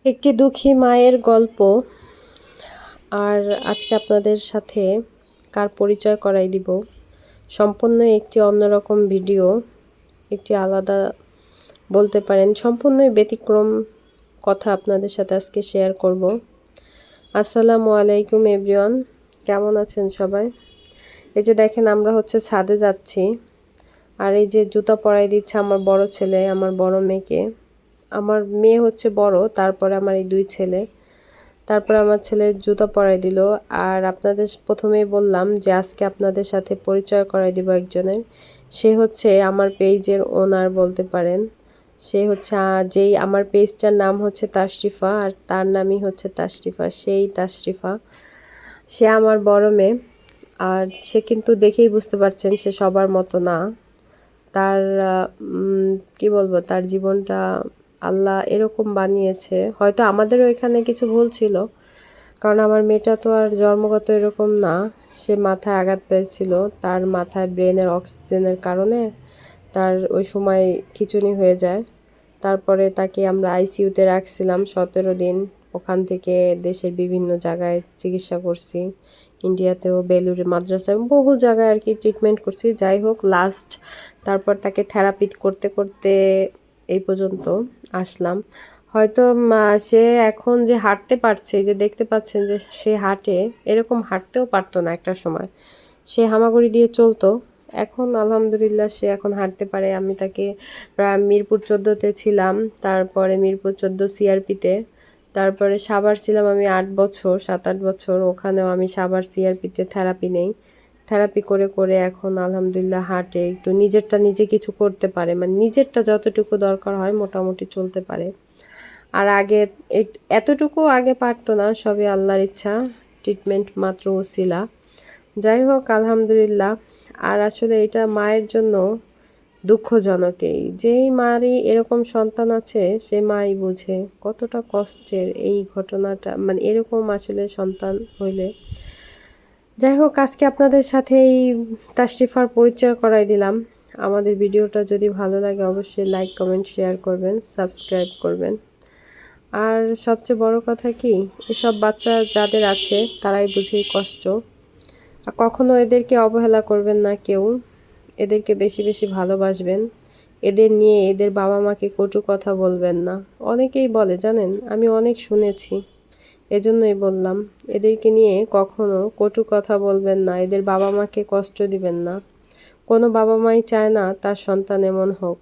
একটি দুঃখী মায়ের গল্প। আর আজকে আপনাদের সাথে কার পরিচয় করাই দিব। সম্পূর্ণ একটি অন্যরকম ভিডিও, একটি আলাদা বলতে পারেন সম্পূর্ণই ব্যতিক্রম কথা আপনাদের সাথে আজকে শেয়ার করব। আসসালামু আলাইকুম এভরিওয়ান, কেমন আছেন সবাই? এই যে দেখেন আমরা হচ্ছে ছাদে যাচ্ছি, আর এই যে জুতা পরাই দিচ্ছে আমার বড় ছেলে আমার বড় মেয়েকে। আমার মেয়ে হচ্ছে বড়, তারপরে আমার এই দুই ছেলে, তারপর আমার ছেলে জুতা পরাই দিল। আর আপনাদের প্রথমেই বললাম যে আজকে আপনাদের সাথে পরিচয় করাই দিব একজনের। সে হচ্ছে আমার পেজের ওনার বলতে পারেন। সে হচ্ছে যেই আমার পেজটার নাম হচ্ছে তাশরিফা, আর তার নামই হচ্ছে তাশরিফা, সেই তাশরিফা। সে আমার বড় মেয়ে, আর সে কিন্তু দেখেই বুঝতে পারছেন সে সবার মতো না। তার কি বলবো, তার জীবনটা আল্লাহ এরকম বানিয়েছে। হয়তো আমাদেরও এখানে কিছু ভুল ছিল, কারণ আমার মেয়েটা তো আর জন্মগত এরকম না। সে মাথায় আঘাত পেয়েছিল, তার মাথায় ব্রেনের অক্সিজেনের কারণে তার ওই সময় খিঁচুনি হয়ে যায়। তারপরে তাকে আমরা আইসিইউতে রাখছিলাম 17 দিন। ওখান থেকে দেশের বিভিন্ন জায়গায় চিকিৎসা করছি, ইন্ডিয়াতেও বেলুড়ে মাদ্রাসায় বহু জায়গায় আর কি ট্রিটমেন্ট করছি। যাই হোক, লাস্ট তারপর তাকে থেরাপি করতে করতে এই পর্যন্ত আসলাম। হয়তো সে এখন যে হাঁটতে পারছে, যে দেখতে পাচ্ছেন যে সে হাঁটে, এরকম হাঁটতেও পারতো না একটা সময়। সে হামাগুড়ি দিয়ে চলতো, এখন আলহামদুলিল্লাহ সে এখন হাঁটতে পারে। আমি তাকে মিরপুর 14-তে ছিলাম, তারপরে মিরপুর 14 সিআরপিতে, তারপরে সাভার ছিলাম আমি 8 বছর 7-8 বছর, ওখানেও আমি সাভার সিআরপিতে থেরাপি নেই। থেরাপি করে করে এখন আলহামদুলিল্লাহ হাঁটে, একটু নিজেরটা নিজে কিছু করতে পারে, মানে নিজেরটা যতটুকু দরকার হয় মোটামুটি চলতে পারে। আর আগে এতটুকু আগে পারতো না, সবই আল্লাহর ইচ্ছা, ট্রিটমেন্ট মাত্র ওসিলা। যাই হোক আলহামদুলিল্লাহ। আর আসলে এটা মায়ের জন্য দুঃখজনকই, যেই মারই এরকম সন্তান আছে সে মাই বুঝে কতটা কষ্টের এই ঘটনাটা, মানে এরকম আসলে সন্তান হইলে। যাই হোক, আজকে আপনাদের সাথে এই তাশরিফার পরিচয় করাই দিলাম। আমাদের ভিডিওটা যদি ভালো লাগে অবশ্যই লাইক কমেন্ট শেয়ার করবেন, সাবস্ক্রাইব করবেন। আর সবচেয়ে বড় কথা কি, এসব বাচ্চা যাদের আছে তারাই বুঝে কষ্ট। আর কখনো এদেরকে অবহেলা করবেন না কেউ, এদেরকে বেশি বেশি ভালোবাসবেন। এদের নিয়ে এদের বাবা মাকে কটু কথা বলবেন না। অনেকেই বলে জানেন, আমি অনেক শুনেছি, এজন্যই বললাম এদেরকে নিয়ে কখনো কটু কথা বলবেন না, এদের বাবা মাকে কষ্ট দিবেন না। কোনো বাবা মাই চায় না তার সন্তান এমন হোক।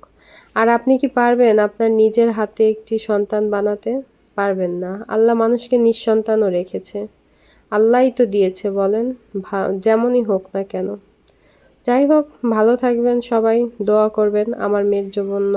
আর আপনি কি পারবেন আপনার নিজের হাতে একটি সন্তান বানাতে? পারবেন না। আল্লাহ মানুষকে নিঃসন্তানও রেখেছে, আল্লাহই তো দিয়েছে বলেন, যেমনই হোক না কেন। যাই হোক, ভালো থাকবেন সবাই, দোয়া করবেন আমার মেয়ের জন্য।